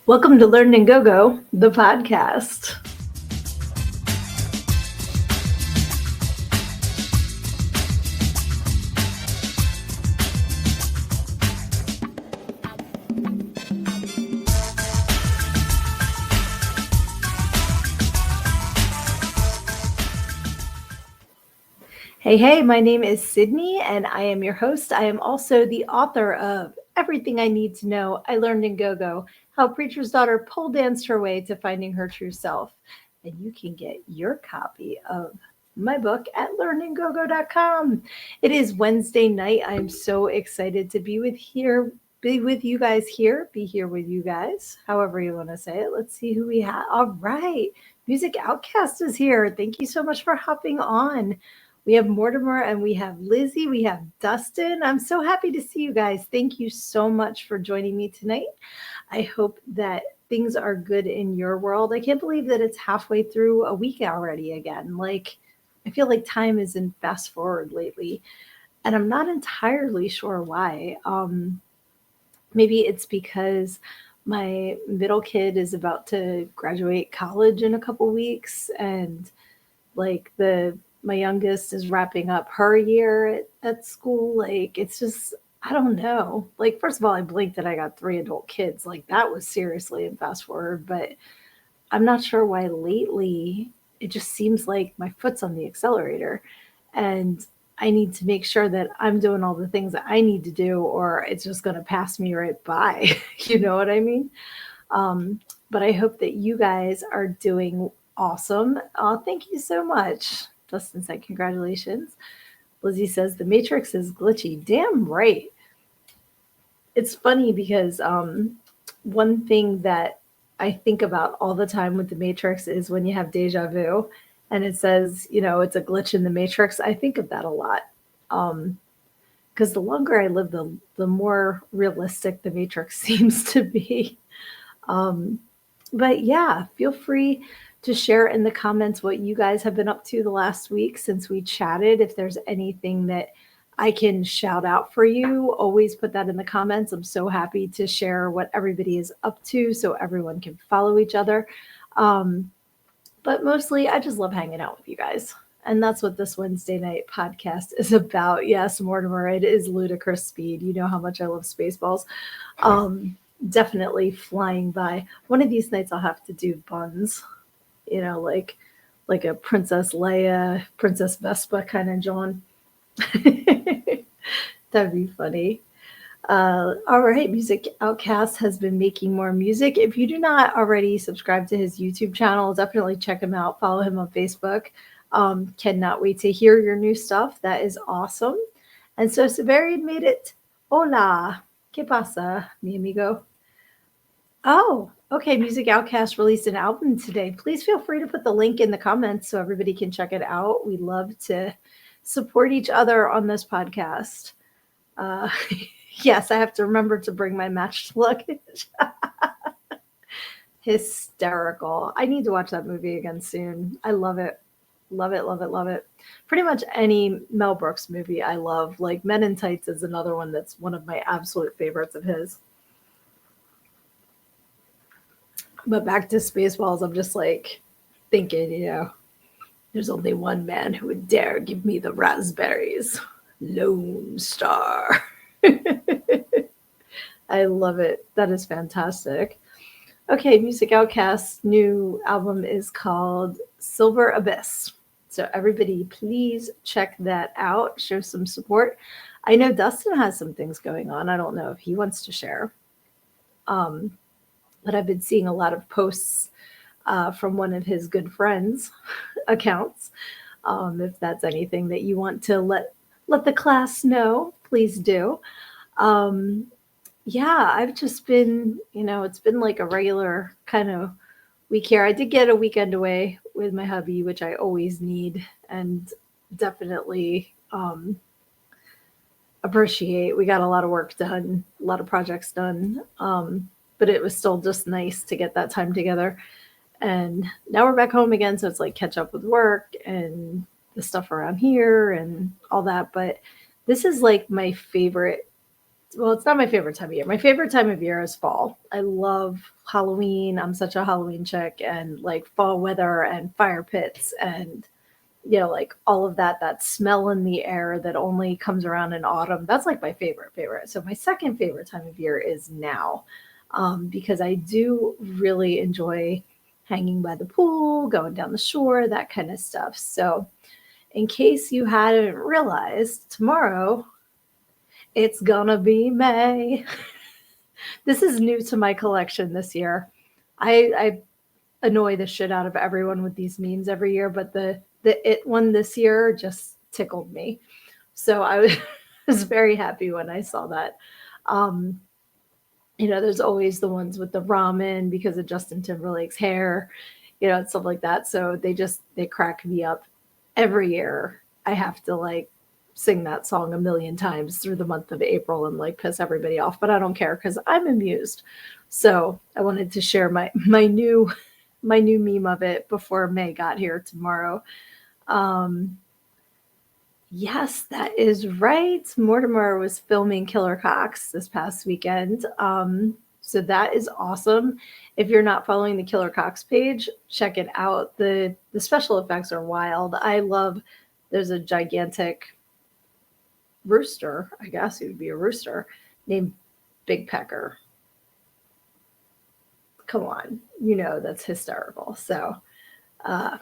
Welcome to Learn and Go, the podcast. Hey, my name is Sydnee, and I am your host. I am also the author of Everything I Need to Know I Learned in Go, How Preacher's Daughter Pole Danced Her Way to Finding Her True Self. And you can get your copy of my book at learnandgogo.com. It is Wednesday night. I'm so excited to be with you guys, however you want to say it. Let's see who we have. All right, Music Outcast is here. Thank you so much for hopping on. We have Mortimer and we have Lizzie. We have Dustin. I'm so happy to see you guys. Thank you so much for joining me tonight. I hope that things are good in your world. I can't believe that it's halfway through a week already again. I feel like time is in fast forward lately, and I'm not entirely sure why. Maybe it's because my middle kid is about to graduate college in a couple weeks, and my youngest is wrapping up her year at school. It's just, I don't know. First of all, I blinked and I got 3 adult kids. That was seriously in fast forward, but I'm not sure why lately it just seems like my foot's on the accelerator and I need to make sure that I'm doing all the things that I need to do, or it's just going to pass me right by. You know what I mean? But I hope that you guys are doing awesome. Thank you so much. Dustin said, congratulations. Lizzie says, the Matrix is glitchy. Damn right. It's funny because one thing that I think about all the time with the Matrix is when you have deja vu and it says, it's a glitch in the Matrix. I think of that a lot. Because the longer I live, the more realistic the Matrix seems to be. But yeah, feel free to share in the comments what you guys have been up to the last week since we chatted. If there's anything that I can shout out for you, always put that in the comments. I'm so happy to share what everybody is up to so everyone can follow each other. But mostly, I just love hanging out with you guys. And that's what this Wednesday night podcast is about. Yes, Mortimer, it is ludicrous speed. You know how much I love Spaceballs. Definitely flying by. One of these nights I'll have to do buns, like a Princess Leia, Princess Vespa kind of John. That'd be funny. All right, Music Outcast has been making more music. If you do not already subscribe to his YouTube channel, definitely check him out. Follow him on Facebook. Cannot wait to hear your new stuff. That is awesome. And so Severian made it. Hola, ¿qué pasa, mi amigo? Oh, okay. Music Outcast released an album today. Please feel free to put the link in the comments so everybody can check it out. We love to support each other on this podcast. Yes, I have to remember to bring my matched luggage. Hysterical. I need to watch that movie again soon. I love it. Love it, love it, love it. Pretty much any Mel Brooks movie I love. Men in Tights is another one that's one of my absolute favorites of his. But back to Spaceballs, I'm just thinking, there's only one man who would dare give me the raspberries. Lone Star. I love it. That is fantastic. Okay, Music Outcast's new album is called Silver Abyss. So everybody, please check that out. Show some support. I know Dustin has some things going on. I don't know if he wants to share. But I've been seeing a lot of posts from one of his good friends' accounts. If that's anything that you want to let the class know, please do. Yeah, I've just been, it's been like a regular kind of week here. I did get a weekend away with my hubby, which I always need and definitely appreciate. We got a lot of work done, a lot of projects done. But it was still just nice to get that time together. And now we're back home again. So it's catch up with work and the stuff around here and all that. But this is my favorite well, it's not my favorite time of year. My favorite time of year is fall. I love Halloween. I'm such a Halloween chick, and like fall weather and fire pits and like all of that smell in the air that only comes around in autumn. That's like my favorite. So my second favorite time of year is now, because I do really enjoy hanging by the pool, going down the shore, that kind of stuff. So in case you hadn't realized, tomorrow it's gonna be May. This is new to my collection this year. I annoy the shit out of everyone with these memes every year, but the it one this year just tickled me. So I was, was very happy when I saw that. Um, there's always the ones with the ramen because of Justin Timberlake's hair, and stuff like that. So they crack me up every year. I have to like sing that song a million times through the month of April and like piss everybody off, but I don't care because I'm amused. So I wanted to share my new meme of it before May got here tomorrow. Um, yes, that is right. Mortimer was filming Killer Cox this past weekend. So that is awesome. If you're not following the Killer Cox page, check it out. The special effects are wild. I love there's a gigantic rooster, I guess he would be a rooster, named Big Pecker. Come on, that's hysterical. So uh,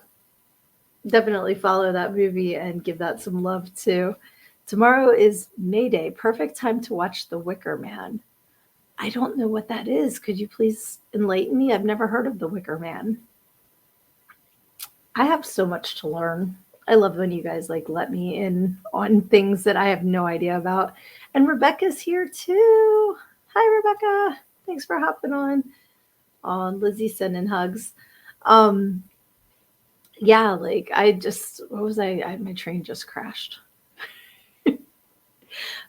definitely follow that movie and give that some love too. Tomorrow is May Day, perfect time to watch The Wicker Man. I don't know what that is. Could you please enlighten me? I've never heard of The Wicker Man. I have so much to learn. I love when you guys like let me in on things that I have no idea about. And Rebecca's here too. Hi, Rebecca. Thanks for hopping on. On Lizzie sending hugs. Um, yeah, like what was my train just crashed.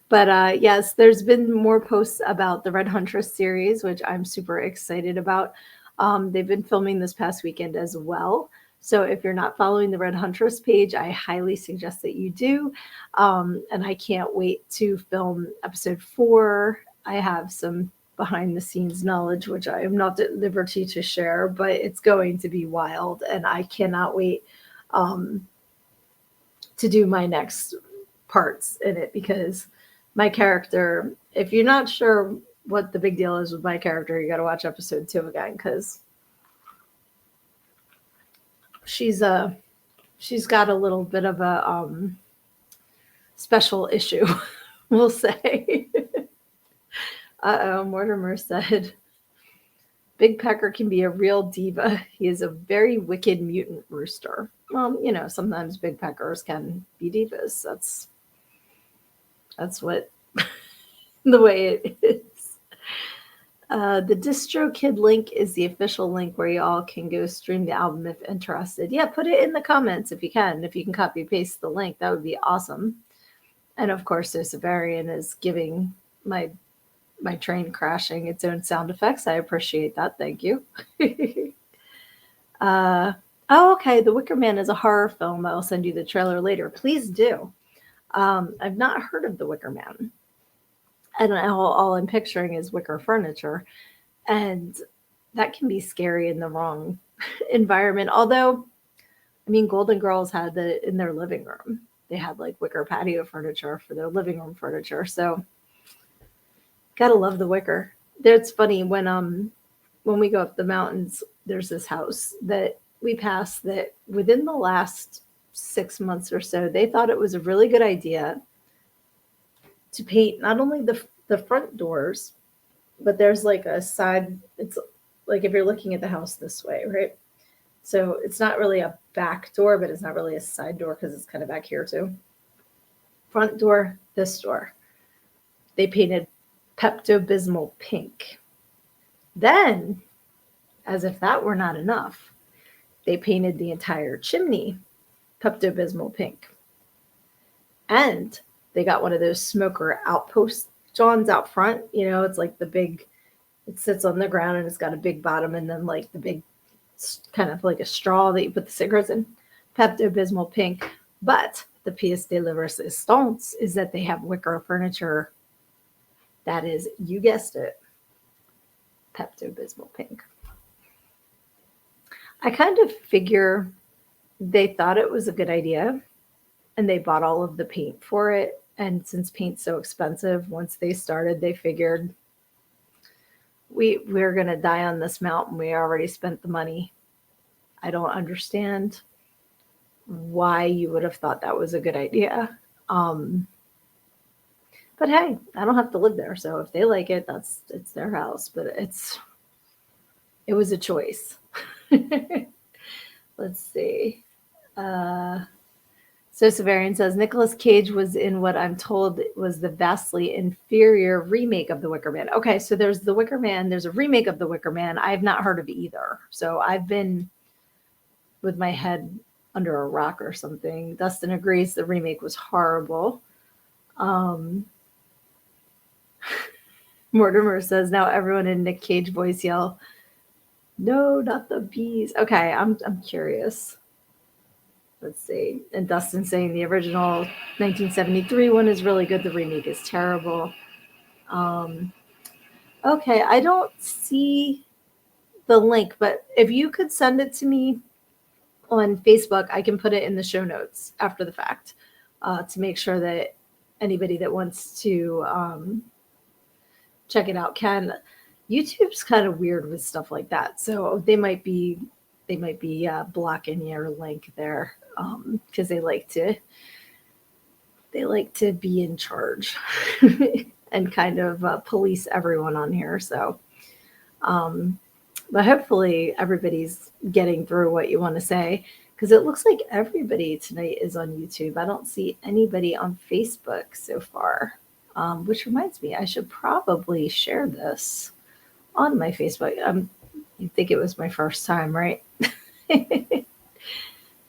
But yes, there's been more posts about the Red Huntress series, which I'm super excited about. They've been filming this past weekend as well. So if you're not following the Red Huntress page, I highly suggest that you do. And I can't wait to film episode 4. I have some behind the scenes knowledge, which I am not at liberty to share, but it's going to be wild. And I cannot wait to do my next parts in it because my character, if you're not sure what the big deal is with my character, you got to watch episode 2 again because she's got a little bit of a special issue, we'll say. Mortimer said, Big Pecker can be a real diva. He is a very wicked mutant rooster. Well, sometimes Big Peckers can be divas. That's what the way it is. The DistroKid link is the official link where you all can go stream the album if interested. Yeah, put it in the comments if you can. If you can copy paste the link, that would be awesome. And of course, Severian is giving my train crashing its own sound effects. I appreciate that. Thank you. Oh, okay. The Wicker Man is a horror film. I'll send you the trailer later. Please do. I've not heard of The Wicker Man. And all I'm picturing is wicker furniture. And that can be scary in the wrong environment. Although, I mean, Golden Girls had that in their living room. They had like wicker patio furniture for their living room furniture. So, gotta love the wicker. It's funny when we go up the mountains, there's this house that we pass that within the last 6 months or so, they thought it was a really good idea to paint not only the front doors, but there's like a side. It's like if you're looking at the house this way, right? So it's not really a back door, but it's not really a side door because it's kind of back here too. Front door, this door. They painted Pepto-Bismol pink. Then, as if that were not enough, they painted the entire chimney Pepto-Bismol pink. And they got one of those smoker outpost johns out front. It's like it sits on the ground and it's got a big bottom and then like the big kind of like a straw that you put the cigarettes in. Pepto-Bismol pink. But the pièce de la resistance is that they have wicker furniture That is, you guessed it, Pepto-Bismol pink. I kind of figure they thought it was a good idea and they bought all of the paint for it. And since paint's so expensive, once they started, they figured we're going to die on this mountain. We already spent the money. I don't understand why you would have thought that was a good idea. But hey, I don't have to live there. So if they like it, it's their house, but it was a choice. Let's see. So Severian says Nicolas Cage was in what I'm told was the vastly inferior remake of The Wicker Man. Okay, so there's The Wicker Man. There's a remake of The Wicker Man. I've not heard of either. So I've been with my head under a rock or something. Dustin agrees the remake was horrible. Mortimer says now everyone in Nick Cage voice yell, "No, not the bees." Okay, I'm curious. Let's see. And Dustin saying the original 1973 one is really good. The remake is terrible. Okay, I don't see the link, but if you could send it to me on Facebook, I can put it in the show notes after the fact to make sure that anybody that wants to check it out can. YouTube's kind of weird with stuff like that, so they might be blocking your link there because they like to be in charge and kind of police everyone on here. So, but hopefully everybody's getting through what you want to say because it looks like everybody tonight is on YouTube. I don't see anybody on Facebook so far, which reminds me, I should probably share this on my Facebook. You think it was my first time, right?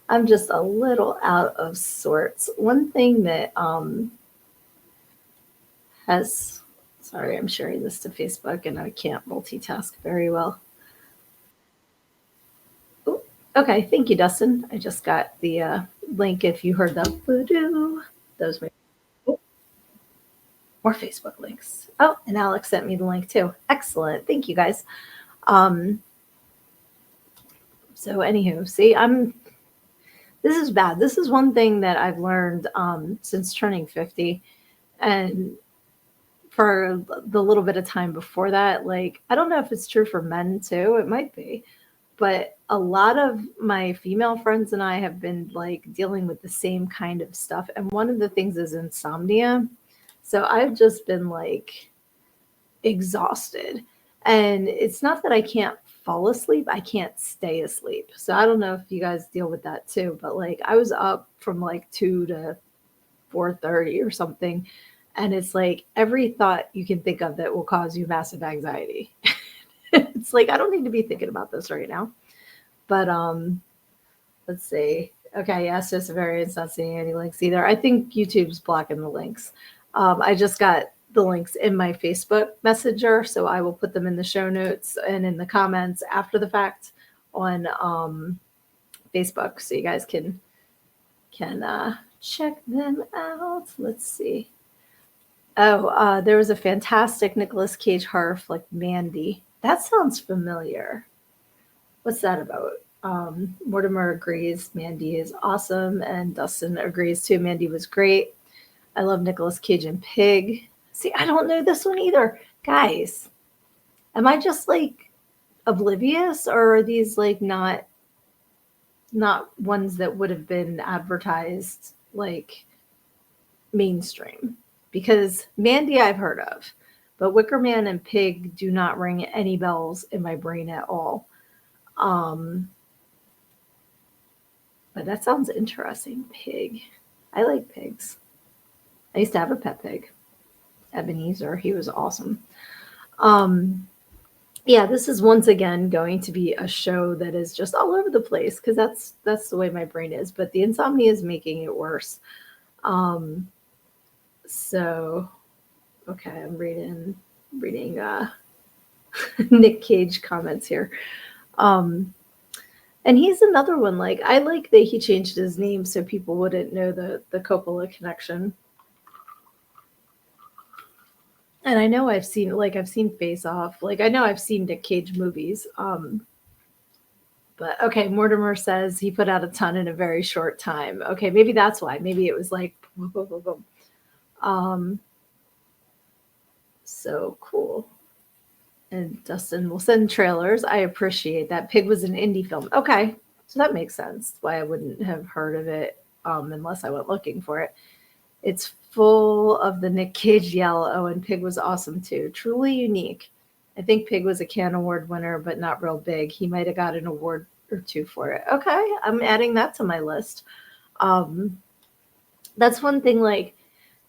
I'm just a little out of sorts. One thing that sorry, I'm sharing this to Facebook and I can't multitask very well. Ooh, okay, thank you, Dustin. I just got the link. If you heard the those were more Facebook links. Oh, and Alex sent me the link too. Excellent. Thank you, guys. So anywho, see, this is bad. This is one thing that I've learned since turning 50. And for the little bit of time before that, like, I don't know if it's true for men too. It might be. But a lot of my female friends and I have been like dealing with the same kind of stuff. And one of the things is insomnia. So I've just been like exhausted. And it's not that I can't fall asleep, I can't stay asleep. So I don't know if you guys deal with that too, but like I was up from like 2 to 4:30 or something. And it's like every thought you can think of that will cause you massive anxiety. It's like I don't need to be thinking about this right now. But let's see. Okay, yeah, so Severian's not seeing any links either. I think YouTube's blocking the links. I just got the links in my Facebook Messenger, so I will put them in the show notes and in the comments after the fact on Facebook, so you guys can check them out. Let's see. Oh, there was a fantastic Nicolas Cage horror flick, Mandy. That sounds familiar. What's that about? Mortimer agrees Mandy is awesome, and Dustin agrees too. Mandy was great. I love Nicolas Cage and Pig. See, I don't know this one either. Guys, am I just like oblivious, or are these like not ones that would have been advertised like mainstream? Because Mandy I've heard of, but Wicker Man and Pig do not ring any bells in my brain at all. But that sounds interesting. Pig. I like pigs. I used to have a pet pig. Ebenezer. He was awesome. Yeah, this is once again going to be a show that is just all over the place because that's the way my brain is. But the insomnia is making it worse. So, okay, I'm reading Nick Cage comments here. And he's another one. Like, I like that he changed his name so people wouldn't know the Coppola connection. And I know I've seen Face Off. Like I know I've seen Nick Cage movies. But okay, Mortimer says he put out a ton in a very short time. Okay, maybe that's why. Maybe it was like boom, boom, boom, boom. Um, so cool. And Dustin will send trailers. I appreciate that. Pig was an indie film. Okay, so that makes sense. Why I wouldn't have heard of it unless I went looking for it. It's full of the Nick Cage yell. Oh, and Pig was awesome too. Truly unique. I think Pig was a Cannes Award winner, but not real big. He might have got an award or two for it. Okay, I'm adding that to my list. Um, that's one thing like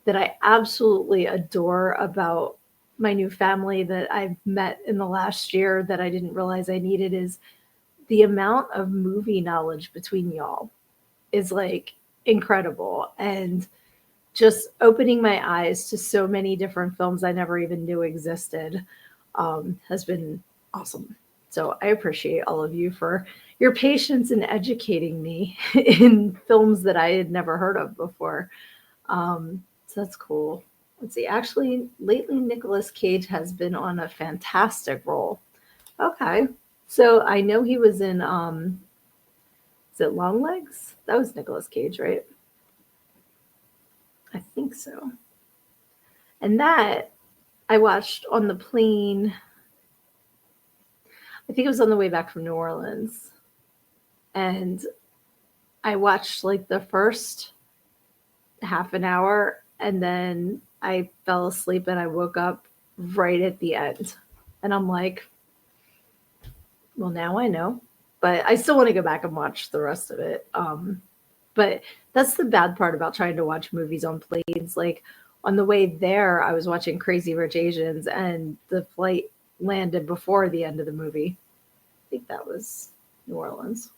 that I absolutely adore about my new family that I've met in the last year that I didn't realize I needed is the amount of movie knowledge between y'all is like incredible. And just opening my eyes to so many different films I never even knew existed has been awesome. So I appreciate all of you for your patience in educating me in films that I had never heard of before. So that's cool. Let's see. Actually, lately Nicolas Cage has been on a fantastic role. Okay. So I know he was in is it Long Legs? That was Nicolas Cage, right? I think so. And that I watched on the plane. I think it was on the way back from New Orleans. And I watched like the first half an hour and then I fell asleep and I woke up right at the end. And I'm like, well, now I know. But I still want to go back and watch the rest of it. But that's the bad part about trying to watch movies on planes. Like on the way there, I was watching Crazy Rich Asians and the flight landed before the end of the movie. I think that was New Orleans.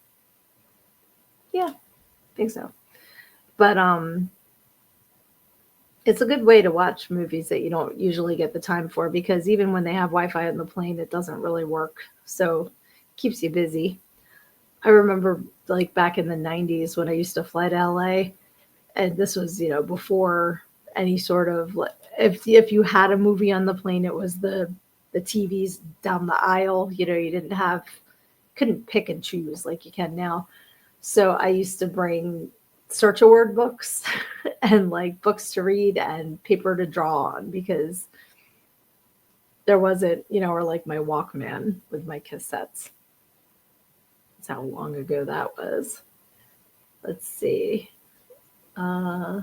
Yeah, I think so. But it's a good way to watch movies that you don't usually get the time for because even when they have Wi-Fi on the plane, it doesn't really work. So it keeps you busy. I remember like back in the 90s when I used to fly to LA and this was, before any sort of if you had a movie on the plane, it was the TVs down the aisle, you didn't have couldn't pick and choose like you can now. So I used to bring search a word books and like books to read and paper to draw on because there wasn't, or like my Walkman with my cassettes. That's how long ago that was. Let's see. Uh,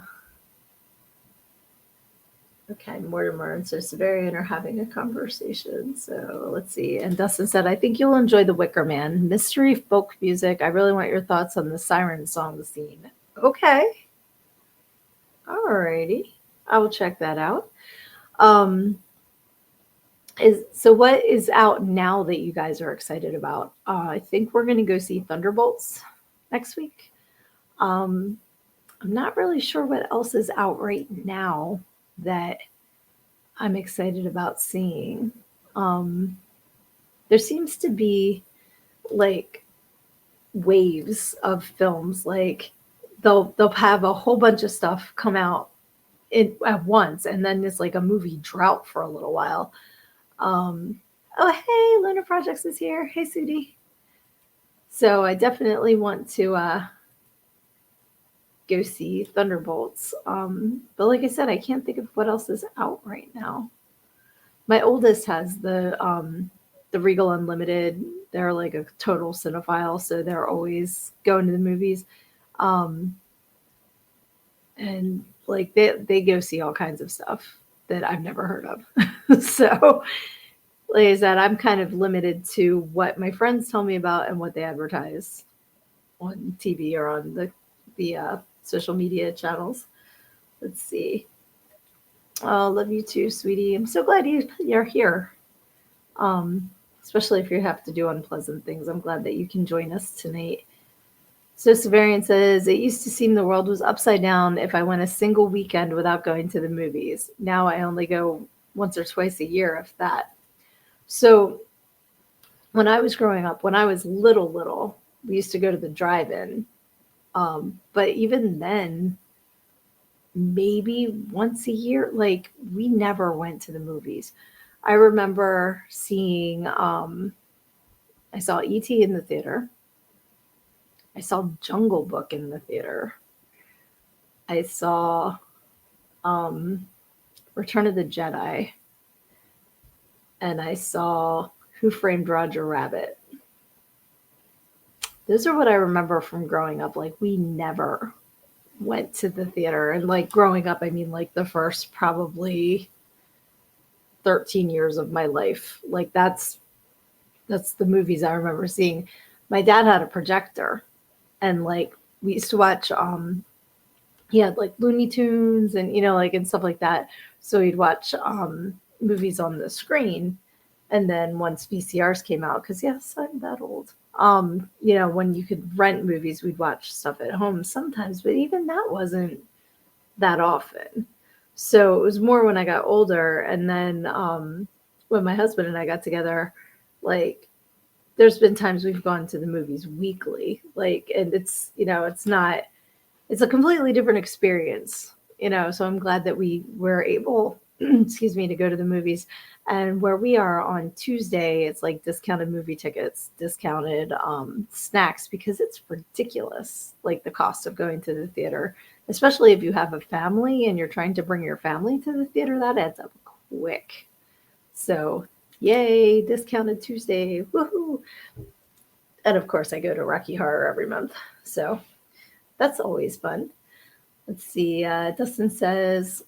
okay, Mortimer and Sir Severian are having a conversation. So let's see. And Dustin said, I think you'll enjoy The Wicker Man. Mystery folk music. I really want your thoughts on the siren song scene. Okay. Alrighty. I will check that out. Um, what is out now that you guys are excited about? I think we're going to go see Thunderbolts next week. I'm not really sure what else is out right now that I'm excited about seeing. There seems to be like waves of films. Like they'll have a whole bunch of stuff come out at once, and then it's like a movie drought for a little while. Oh, hey, Lunar Projects is here. Hey, Sudie. So I definitely want to go see Thunderbolts. But like I said, I can't think of what else is out right now. My oldest has the Regal Unlimited. They're like a total cinephile, so they're always going to the movies. Um, and like they go see all kinds of stuff that I've never heard of. So like I said, I'm kind of limited to what my friends tell me about and what they advertise on TV or on the social media channels. Let's see. Oh, love you too, sweetie. I'm so glad you're here. Especially if you have to do unpleasant things. I'm glad that you can join us tonight. So Severian says, it used to seem the world was upside down if I went a single weekend without going to the movies. Now I only go once or twice a year, if that. So when I was growing up, when I was little, we used to go to the drive-in. But even then, maybe once a year. Like, we never went to the movies. I remember seeing, I saw E.T. in the theater. I saw Jungle Book in the theater. I saw um, Return of the Jedi, and I saw Who Framed Roger Rabbit. Those are what I remember from growing up. Like, we never went to the theater. And like growing up, I mean like the first probably 13 years of my life. Like that's the movies I remember seeing. My dad had a projector, and like we used to watch he had like Looney Tunes and like and stuff like that. So he'd watch movies on the screen. And then once VCRs came out, because yes, I'm that old. When you could rent movies, we'd watch stuff at home sometimes, but even that wasn't that often. So it was more when I got older. And then when my husband and I got together, like there's been times we've gone to the movies weekly, like, and it's not, it's a completely different experience. So I'm glad that we were able, excuse me, to go to the movies. And where we are on Tuesday, it's like discounted movie tickets, discounted snacks, because it's ridiculous, like the cost of going to the theater, especially if you have a family and you're trying to bring your family to the theater, that adds up quick. So yay, discounted Tuesday, woohoo! And of course, I go to Rocky Horror every month, so that's always fun. Let's see. Dustin says,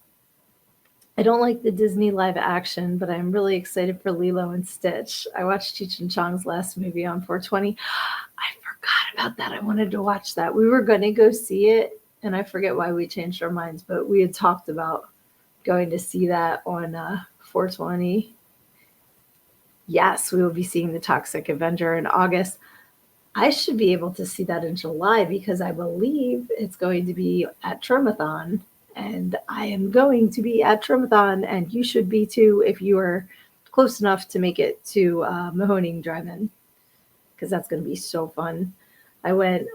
I don't like the Disney live action, but I'm really excited for Lilo and Stitch. I watched Cheech and Chong's last movie on 420. I forgot about that. I wanted to watch that. We were going to go see it, and I forget why we changed our minds, but we had talked about going to see that on 420. Yes, we will be seeing The Toxic Avenger in August. I should be able to see that in July because I believe it's going to be at Tromathon, and I am going to be at Tromathon, and you should be too if you are close enough to make it to Mahoning Drive-In, because that's going to be so fun. I went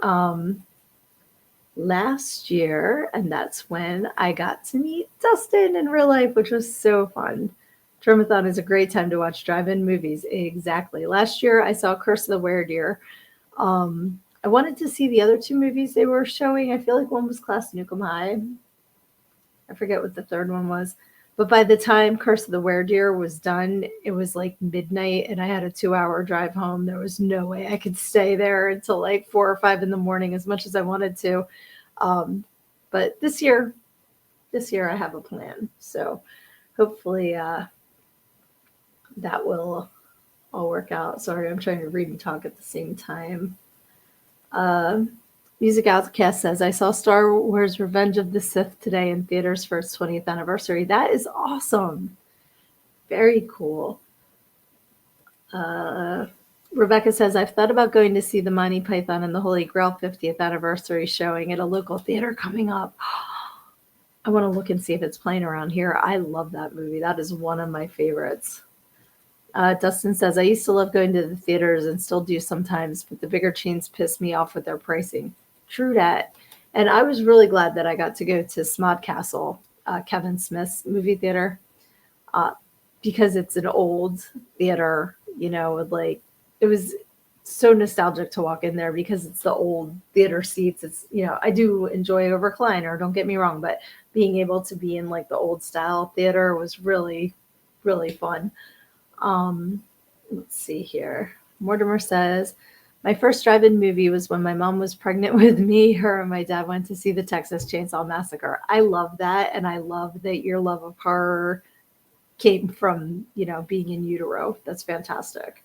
last year, and that's when I got to meet Dustin in real life, which was so fun. Tromathon is a great time to watch drive-in movies. Exactly. Last year, I saw Curse of the Were-Deer. I wanted to see the other two movies they were showing. I feel like one was Class Nukem High. I forget what the third one was. But by the time Curse of the Were-Deer was done, it was like midnight, and I had a 2-hour drive home. There was no way I could stay there until like 4 or 5 in the morning, as much as I wanted to. But this year I have a plan. So hopefully that will all work out. Sorry, I'm trying to read and talk at the same time. Music Outcast says, I saw Star Wars Revenge of the Sith today in theaters for its 20th anniversary. That is awesome. Very cool. Rebecca says, I've thought about going to see the Monty Python and the Holy Grail 50th anniversary showing at a local theater coming up. I want to look and see if it's playing around here. I love that movie. That is one of my favorites. Dustin says, I used to love going to the theaters and still do sometimes, but the bigger chains piss me off with their pricing. True that. And I was really glad that I got to go to Smodcastle, Kevin Smith's movie theater, because it's an old theater, like it was so nostalgic to walk in there because it's the old theater seats. It's, I do enjoy a recliner, don't get me wrong, but being able to be in like the old style theater was really, really fun. Let's see here. Mortimer says, my first drive-in movie was when my mom was pregnant with me. Her and my dad went to see the Texas Chainsaw Massacre. I love that, and I love that your love of horror came from, being in utero. That's fantastic.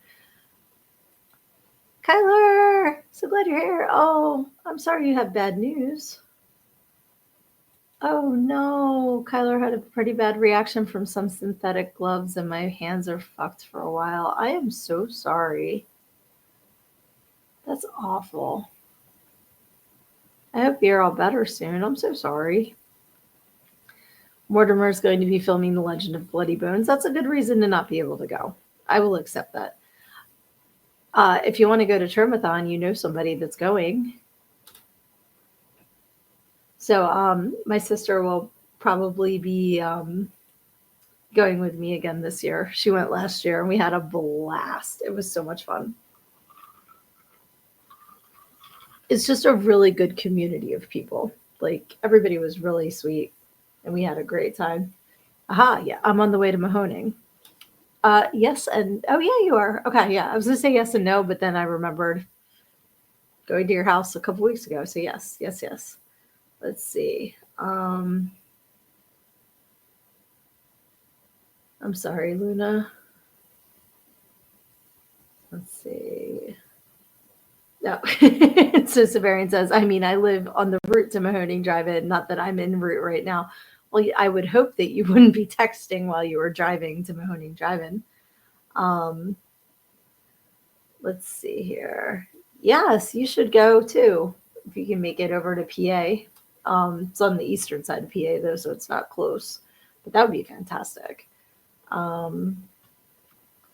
Kyler, so glad you're here. Oh, I'm sorry you have bad news. Oh no, Kyler had a pretty bad reaction from some synthetic gloves, and my hands are fucked for a while. I am so sorry. That's awful. I hope you're all better soon. I'm so sorry. Mortimer is going to be filming The Legend of Bloody Bones. That's a good reason to not be able to go. I will accept that. If you want to go to Termathon, you know somebody that's going. So my sister will probably be going with me again this year. She went last year and we had a blast. It was so much fun. It's just a really good community of people. Like everybody was really sweet and we had a great time. Aha, yeah, I'm on the way to Mahoning. Yes, and oh yeah, you are. Okay, yeah. I was gonna say yes and no, but then I remembered going to your house a couple weeks ago. So yes, yes, yes. Let's see. I'm sorry, Luna. Let's see. No. So Severian says, I mean, I live on the route to Mahoning Drive-In, not that I'm en route right now. Well, I would hope that you wouldn't be texting while you were driving to Mahoning Drive-In. Um, let's see here. Yes, you should go too if you can make it over to PA. It's on the eastern side of PA though, so it's not close. But that would be fantastic. Um,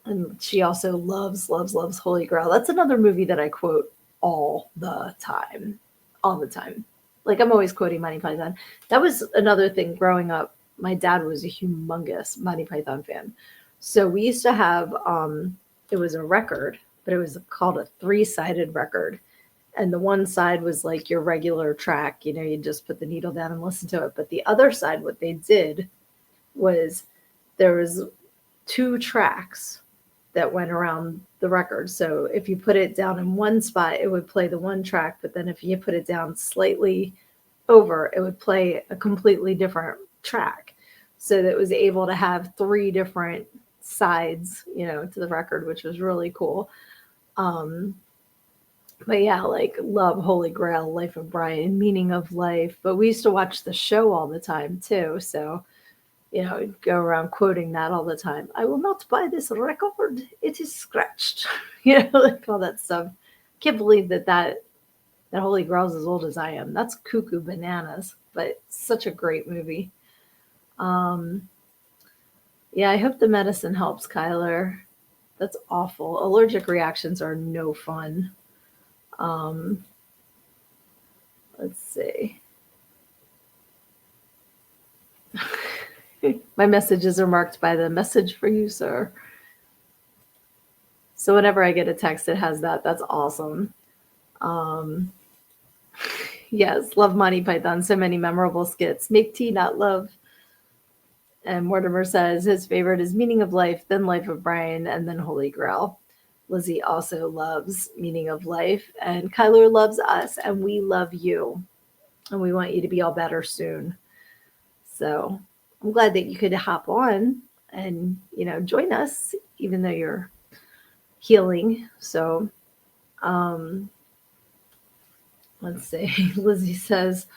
and she also loves, loves, loves Holy Grail. That's another movie that I quote all the time. All the time. Like I'm always quoting Monty Python. That was another thing growing up. My dad was a humongous Monty Python fan. So we used to have it was a record, but it was called a three-sided record. And the one side was like your regular track, you just put the needle down and listen to it. But the other side, what they did was there was two tracks that went around the record. So if you put it down in one spot, it would play the one track, but then if you put it down slightly over, it would play a completely different track. So that it was able to have three different sides, to the record, which was really cool. Um, but yeah, like love Holy Grail, Life of Brian, Meaning of Life. But we used to watch the show all the time too. So go around quoting that all the time. I will not buy this record. It is scratched. Like all that stuff. Can't believe that Holy Grail's as old as I am. That's cuckoo bananas, but such a great movie. Um, yeah, I hope the medicine helps, Kyler. That's awful. Allergic reactions are no fun. Um, let's see. My messages are marked by the message for you, sir. So whenever I get a text, it has that. That's awesome. Um, yes, love Monty Python. So many memorable skits. Make tea, not love. And Mortimer says his favorite is Meaning of Life, then Life of Brian, and then Holy Grail. Lizzie also loves Meaning of Life. And Kyler loves us, and we love you. And we want you to be all better soon. So I'm glad that you could hop on and, join us, even though you're healing. So let's see. Lizzie says,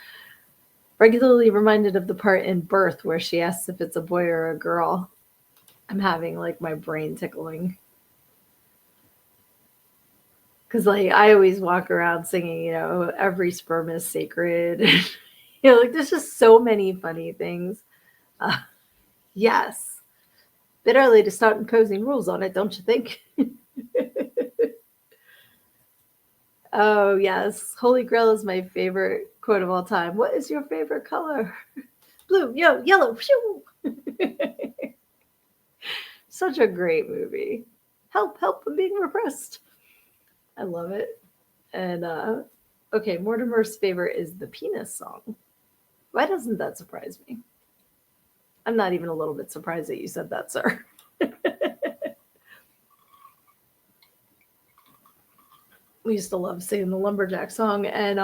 regularly reminded of the part in Birth where she asks if it's a boy or a girl. I'm having like my brain tickling. Because like I always walk around singing, every sperm is sacred. Like there's just so many funny things. Uh, yes. Bit early to start imposing rules on it, don't you think? Oh, yes. Holy Grail is my favorite quote of all time. What is your favorite color? Blue, yellow. Phew. Such a great movie. Help, help, I'm being repressed. I love it. And, okay, Mortimer's favorite is the penis song. Why doesn't that surprise me? I'm not even a little bit surprised that you said that, sir. We used to love singing the Lumberjack song. And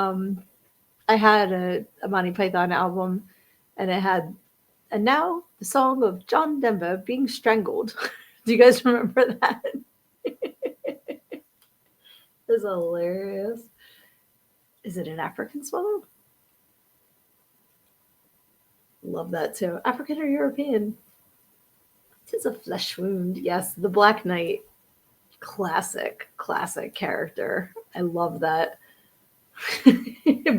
I had a Monty Python album, and it had, and now the song of John Denver being strangled. Do you guys remember that? It's hilarious. Is it an African swallow? Love that too. African or European? Tis a flesh wound. Yes, the Black Knight. Classic character. I love that.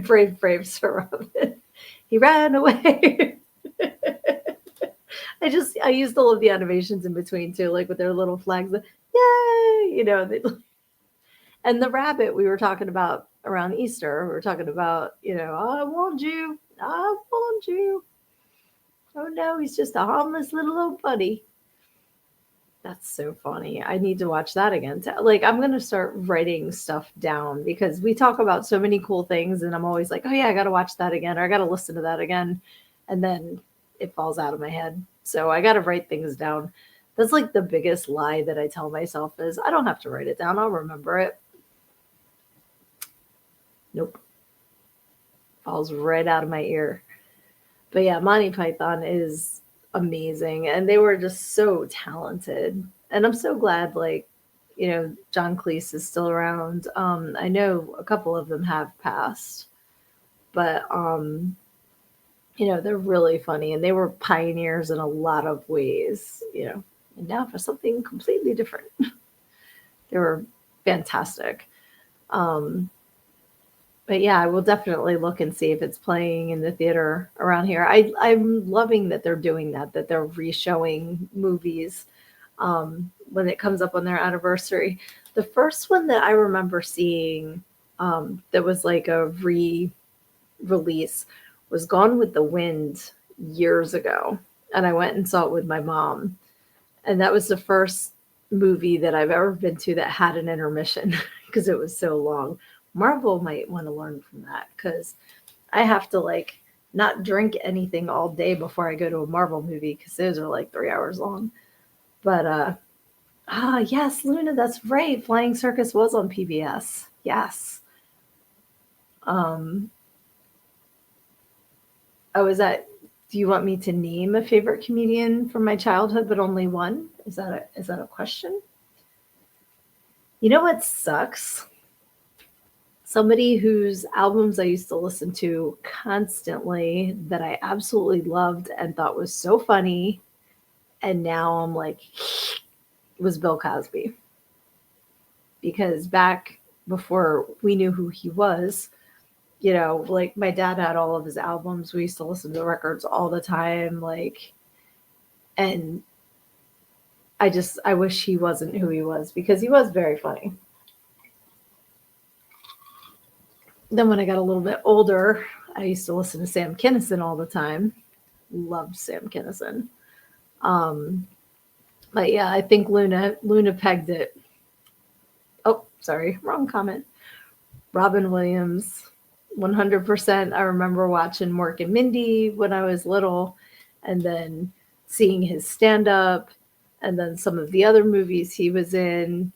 Brave Sir Robin. He ran away. I used all of the animations in between too, like with their little flags. Yay! And the rabbit we were talking about around Easter. We were talking about, I want you. I want you. Oh no, he's just a harmless little old buddy. That's so funny. I need to watch that again. Like, I'm gonna start writing stuff down because we talk about so many cool things, and I'm always like, oh yeah, I gotta watch that again, or I gotta listen to that again, and then it falls out of my head. So I gotta write things down. That's like the biggest lie that I tell myself is I don't have to write it down. I'll remember it. Nope, falls right out of my ear. But yeah, Monty Python is amazing, and they were just so talented. And I'm so glad, like, John Cleese is still around. I know a couple of them have passed, but they're really funny, and they were pioneers in a lot of ways. And now for something completely different, they were fantastic. Um, but yeah, I will definitely look and see if it's playing in the theater around here. I'm loving that they're doing that, that they're re-showing movies when it comes up on their anniversary. The first one that I remember seeing that was like a re-release was Gone with the Wind years ago, and I went and saw it with my mom, and that was the first movie that I've ever been to that had an intermission because it was so long. Marvel might want to learn from that because I have to like not drink anything all day before I go to a Marvel movie because those are like 3 hours long. But yes, Luna, that's right. Flying Circus was on PBS. Yes. Um, oh, is that? Do you want me to name a favorite comedian from my childhood, but only one? Is that a question? You know what sucks? Somebody whose albums I used to listen to constantly that I absolutely loved and thought was so funny, and now I'm like, was Bill Cosby. Because back before we knew who he was, like my dad had all of his albums. We used to listen to the records all the time, like, and I wish he wasn't who he was because he was very funny. Then when I got a little bit older, I used to listen to Sam Kinison all the time. Loved Sam Kinison. Um, but yeah, I think Luna pegged it. Oh, sorry, wrong comment. Robin Williams, 100%. I remember watching Mork and Mindy when I was little, and then seeing his stand up, and then some of the other movies he was in.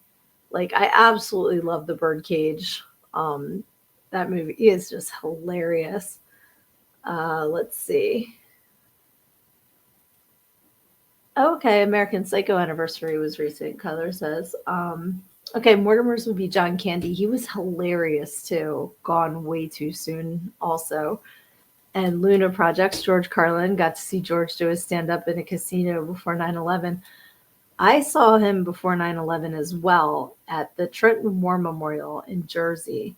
Like, I absolutely love The Birdcage. That movie is just hilarious. Let's see. Okay, American Psycho anniversary was recent, Color says. Okay, Mortimer's would be John Candy. He was hilarious too. Gone way too soon, also. And Luna Projects, George Carlin. Got to see George do his stand up in a casino before 9/11. I saw him before 9/11 as well at the Trenton War Memorial in Jersey.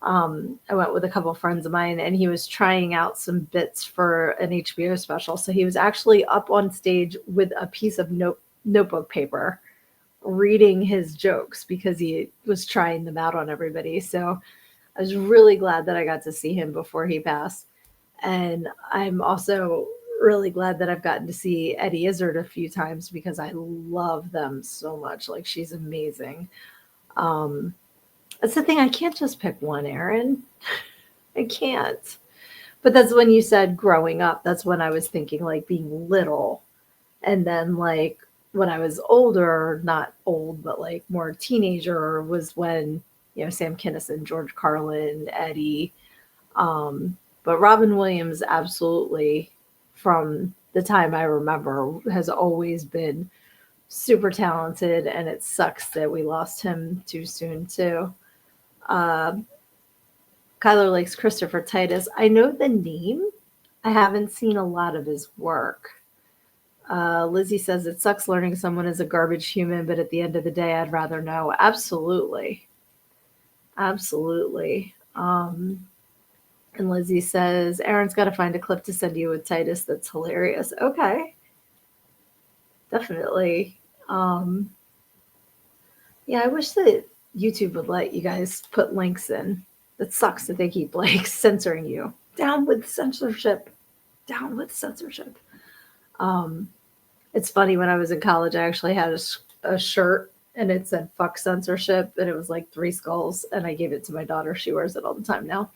I went with a couple of friends of mine, and he was trying out some bits for an HBO special. So he was actually up on stage with a piece of notebook paper reading his jokes because he was trying them out on everybody. So I was really glad that I got to see him before he passed. And I'm also really glad that I've gotten to see Eddie Izzard a few times because I love them so much. Like, she's amazing. Um, that's the thing. I can't just pick one, Aaron. I can't. But that's when you said growing up. That's when I was thinking like being little. And then like when I was older, not old, but like more teenager was when, Sam Kinison, George Carlin, Eddie. But Robin Williams absolutely from the time I remember has always been super talented, and it sucks that we lost him too soon too. Uh, Kyler likes Christopher Titus. I know the name. I haven't seen a lot of his work. Lizzie says it sucks learning someone is a garbage human, but at the end of the day, I'd rather know. Absolutely. Absolutely. And Lizzie says, Aaron's got to find a clip to send you with Titus that's hilarious. Okay. Definitely. Um, yeah, I wish that YouTube would let you guys put links in. That sucks that they keep like censoring you. Down with censorship. Down with censorship. Um, it's funny, when I was in college, I actually had a shirt and it said "fuck censorship" and it was like three skulls, and I gave it to my daughter. She wears it all the time now.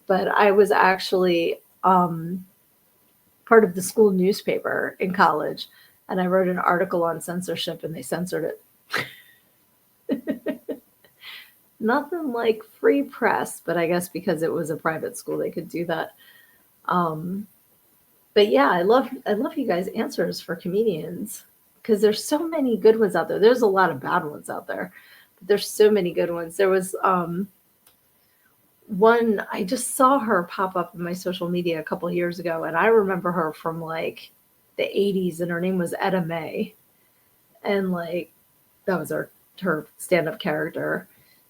But I was actually part of the school newspaper in college, and I wrote an article on censorship, and they censored it. Nothing like free press, but I guess because it was a private school, they could do that. Um, but yeah, I love you guys' answers for comedians, because there's so many good ones out there. There's a lot of bad ones out there, but there's so many good ones. There was one, I just saw her pop up in my social media a couple of years ago, and I remember her from like the 80s, and her name was Etta May, and like that was her stand-up character.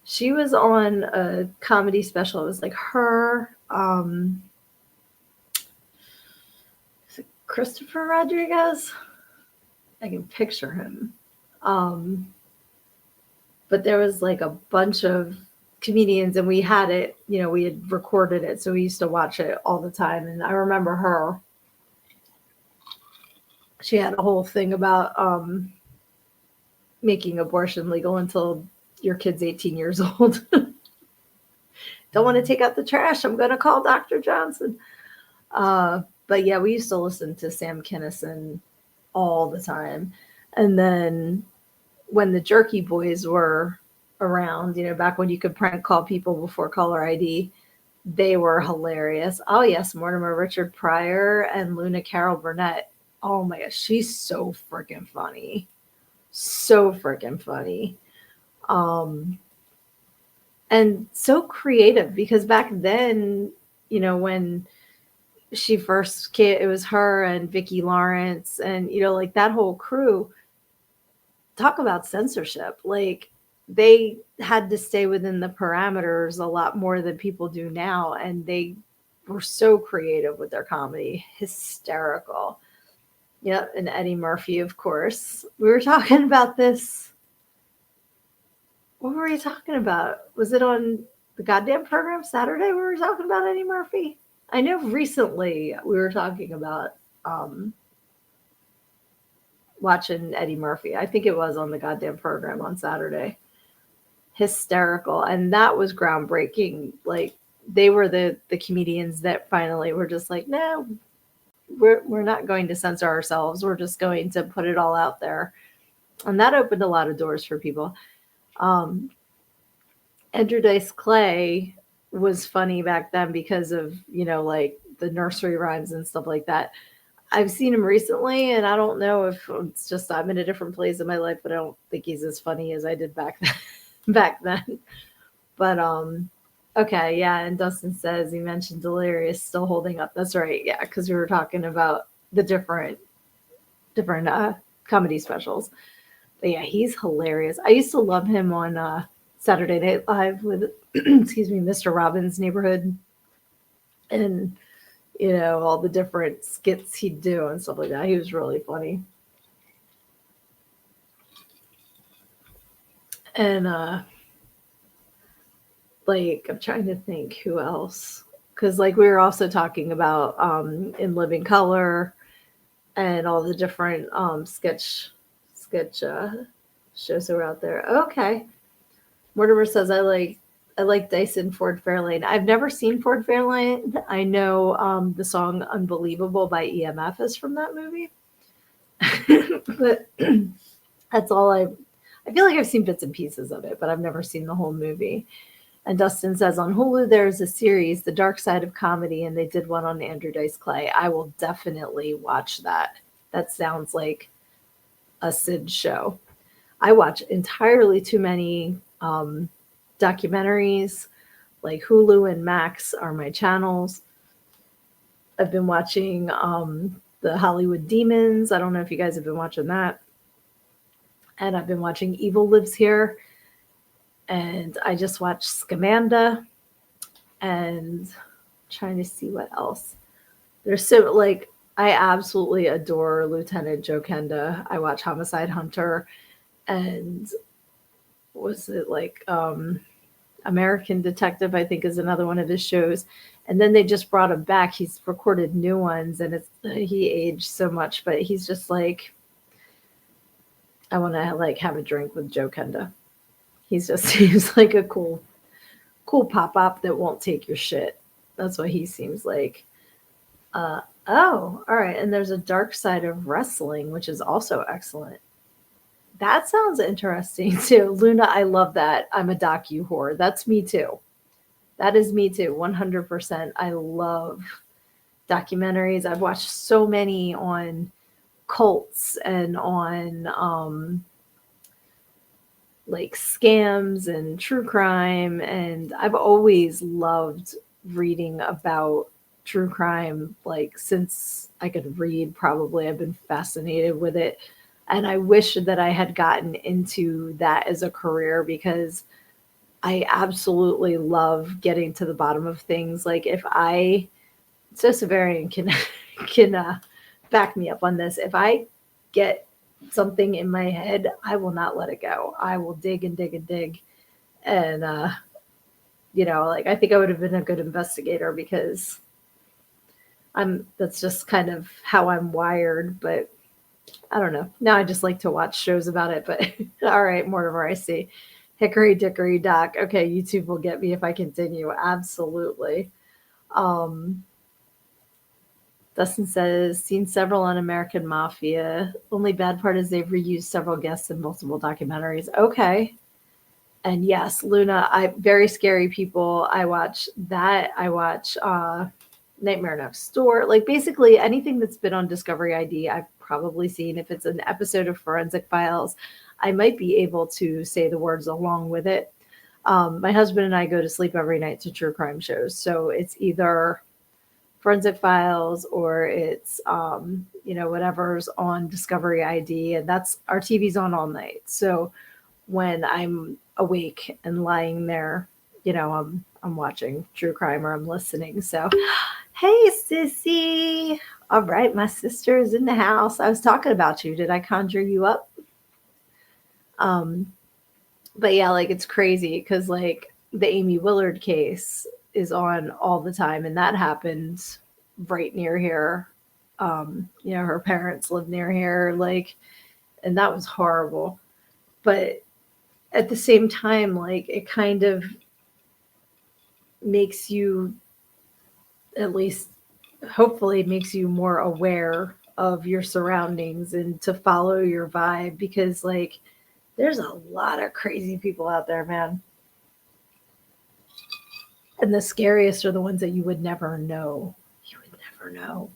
She was on a comedy special. It was like her, is it Christopher Rodriguez? I can picture him. Um, but there was like a bunch of comedians, and we had it, we had recorded it, so we used to watch it all the time. And I remember her, she had a whole thing about making abortion legal until your kid's 18 years old. Don't want to take out the trash, I'm going to call Dr. Johnson. But yeah, we used to listen to Sam Kinison all the time. And then when the Jerky Boys were around, back when you could prank call people before caller ID, they were hilarious. Oh yes, Mortimer Richard Pryor and Luna Carol Burnett. Oh my gosh, she's so freaking funny. So freaking funny. Um, and so creative, because back then, when she first came, it was her and Vicki Lawrence and, like that whole crew. Talk about censorship. Like, they had to stay within the parameters a lot more than people do now. And they were so creative with their comedy. Hysterical. Yep. And Eddie Murphy, of course. We were talking about this. What were we talking about? Was it on the goddamn program Saturday we were talking about Eddie Murphy? I know recently we were talking about watching Eddie Murphy. I think it was on the goddamn program on Saturday. Hysterical. And that was groundbreaking. Like, they were the comedians that finally were just like, no, we're not going to censor ourselves. We're just going to put it all out there. And that opened a lot of doors for people. Um, Andrew Dice Clay was funny back then because of, like the nursery rhymes and stuff like that. I've seen him recently, and I don't know if it's just I'm in a different place in my life, but I don't think he's as funny as I did back then. back then. But okay, yeah. And Dustin says he mentioned Delirious still holding up. That's right, yeah, because we were talking about the different comedy specials. But yeah, he's hilarious. I used to love him on Saturday Night Live with excuse me, Mr. Robin's Neighborhood, and all the different skits he'd do and stuff like that. He was really funny. And like, I'm trying to think who else, because like we were also talking about In Living Color and all the different sketch shows that were out there. Okay, Mortimer says I like Dyson Ford Fairlane. I've never seen Ford Fairlane. I know the song "Unbelievable" by EMF is from that movie, but that's all I feel like I've seen bits and pieces of it, but I've never seen the whole movie. And Dustin says on Hulu there's a series, The Dark Side of Comedy, and they did one on Andrew Dice Clay. I will definitely watch that. That sounds like a Sid show. I watch entirely too many documentaries. Like Hulu and Max are my channels. I've been watching the Hollywood Demons. I don't know if you guys have been watching that. And I've been watching Evil Lives Here. And I just watched Scamanda, and trying to see what else. There's so, like, I absolutely adore Lieutenant Joe Kenda. I watch Homicide Hunter, and was it like American Detective, I think, is another one of his shows. And then they just brought him back. He's recorded new ones, and he aged so much, but he's just like, I want to like have a drink with Joe Kenda. He's just seems like a cool pop-up that won't take your shit. That's what he seems like. Oh, all right. And there's a dark side of wrestling, which is also excellent. That sounds interesting too. Luna, I love that. I'm a docu whore. That's me too. That is me too. 100%. I love documentaries. I've watched so many on cults and on like scams and true crime. And I've always loved reading about true crime. Like since I could read, probably I've been fascinated with it. And I wish that I had gotten into that as a career because I absolutely love getting to the bottom of things. Like if I, so Severian can back me up on this. If I get something in my head, I will not let it go. I will dig and dig and dig. And, like I think I would have been a good investigator because that's just kind of how I'm wired. But I don't know. Now I just like to watch shows about it. But all right, Mortimer, I see. Hickory Dickory Dock. Okay, YouTube will get me if I continue. Absolutely. Dustin says, seen several on American Mafia. Only bad part is they've reused several guests in multiple documentaries. Okay. And yes, Luna, Very Scary People. I watch that. I watch Nightmare Next Door. Like basically anything that's been on Discovery ID, I've probably seen. If it's an episode of Forensic Files, I might be able to say the words along with it. My husband and I go to sleep every night to true crime shows. So it's either Forensic Files or it's, whatever's on Discovery ID. And that's our TV's on all night. So when I'm awake and lying there, I'm watching true crime or I'm listening. So, hey, sissy. All right, my sister is in the house. I was talking about you. Did I conjure you up? But yeah, like it's crazy because like the Amy Willard case is on all the time, and that happened right near here. Her parents live near here, like, and that was horrible. But at the same time, like it kind of makes you, at least hopefully makes you more aware of your surroundings and to follow your vibe because like there's a lot of crazy people out there, man. And the scariest are the ones that you would never know. You would never know.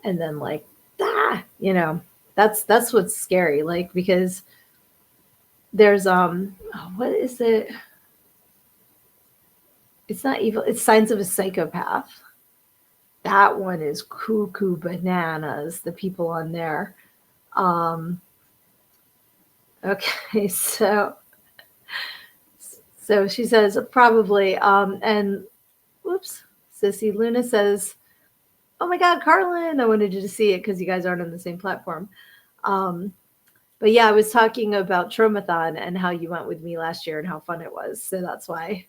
And then like, that's what's scary. Like, because there's, what is it? It's not evil. It's Signs of a Psychopath. That one is cuckoo bananas. The people on there. Okay. So she says probably, and whoops, Sissy Luna says, oh my God, Carlin, I wanted you to see it because you guys aren't on the same platform. But yeah, I was talking about Tromathon and how you went with me last year and how fun it was. So that's why.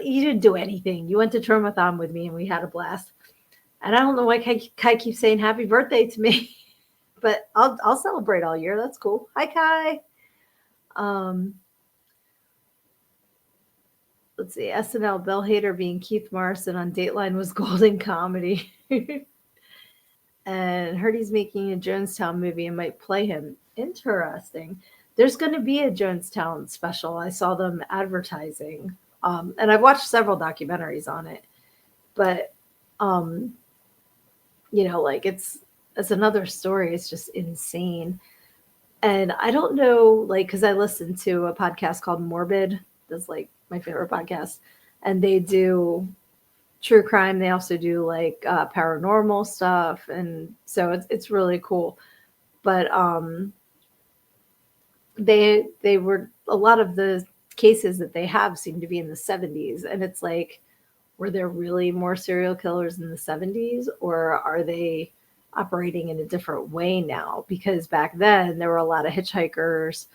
You didn't do anything. You went to Tromathon with me and we had a blast. And I don't know why Kai keeps saying happy birthday to me, but I'll celebrate all year. That's cool. Hi, Kai. Let's see. SNL, Bill Hader being Keith Morrison on Dateline was golden comedy. And heard he's making a Jonestown movie and might play him. Interesting. There's going to be a Jonestown special. I saw them advertising. And I've watched several documentaries on it. But, like it's another story. It's just insane. And I don't know, like, because I listened to a podcast called Morbid. That's like my favorite podcast. And they do true crime. They also do like paranormal stuff. And so it's really cool. But they were, a lot of the cases that they have seem to be in the 70s. And it's like, were there really more serial killers in the 70s, or are they operating in a different way now? Because back then there were a lot of hitchhikers,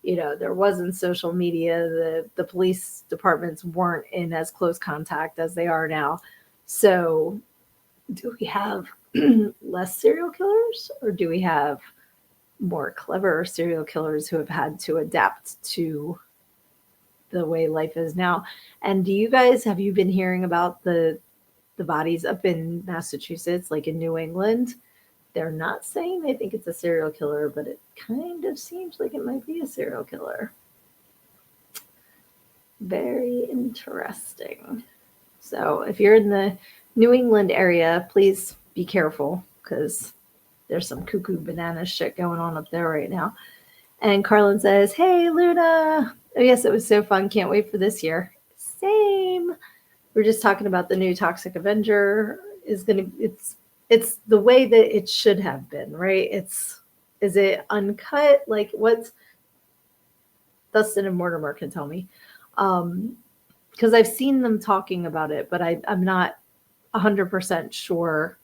there wasn't social media. The police departments weren't in as close contact as they are now. So do we have less serial killers, or do we have more clever serial killers who have had to adapt to the way life is now? And have you been hearing about the bodies up in Massachusetts, like in New England? They're not saying they think it's a serial killer, but it kind of seems like it might be a serial killer. Very interesting. So if you're in the New England area, please be careful, because there's some cuckoo banana shit going on up there right now. And Carlin says, "Hey, Luna. Oh, yes, it was so fun. Can't wait for this year." Same. We're just talking about the new Toxic Avenger it's the way that it should have been, right? Is it uncut? Like, what's Dustin and Mortimer can tell me. Because I've seen them talking about it, but I'm not 100% sure